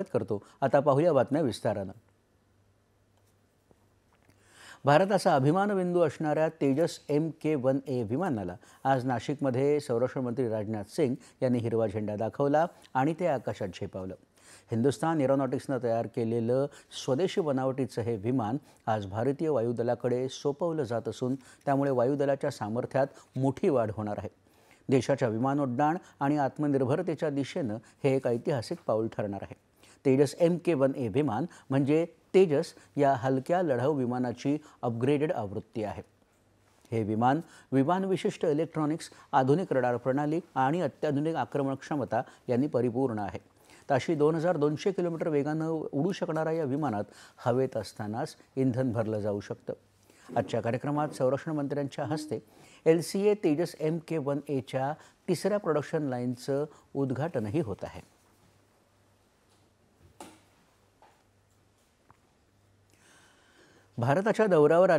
करतो। आता पाहूया बातम्या विस्तारानं। भारताचा अभिमानबिंदू असणाऱ्या तेजस MK-1A विमानाला आज नाशिकमध्ये संरक्षण मंत्री राजनाथ सिंग यांनी हिरवा झेंडा दाखवला आणि ते आकाशात झेपावलं। हिंदुस्तान एरोनॉटिक्सनं तयार केलेलं स्वदेशी बनावटीचं हे विमान आज भारतीय वायुदलाकडे सोपवलं जात असून त्यामुळे वायुदलाच्या सामर्थ्यात मोठी वाढ होणार आहे। देशाच्या विमानोड्डाण आणि आत्मनिर्भरतेच्या दिशेनं हे एक ऐतिहासिक पाऊल ठरणार आहे। तेजस MK-1A विमान म्हणजे तेजस या हलक्या लढाऊ विमानाची अपग्रेडेड आवृत्ती आहे। हे विमान विशिष्ट इलेक्ट्रॉनिक्स, आधुनिक रडार प्रणाली आणि अत्याधुनिक आक्रमण क्षमता यांनी परिपूर्ण आहे। ताशी 2200 किलोमीटर वेगानं उडू शकणाऱ्या या विमानात हवेत असतानाच इंधन भरलं जाऊ शकतं। आजच्या कार्यक्रमात संरक्षण मंत्र्यांच्या हस्ते LCA तेजस MK-1A तिसऱ्या प्रोडक्शन लाईनचं उद्घाटनही होत आहे। भारताच्या दौऱ्यावर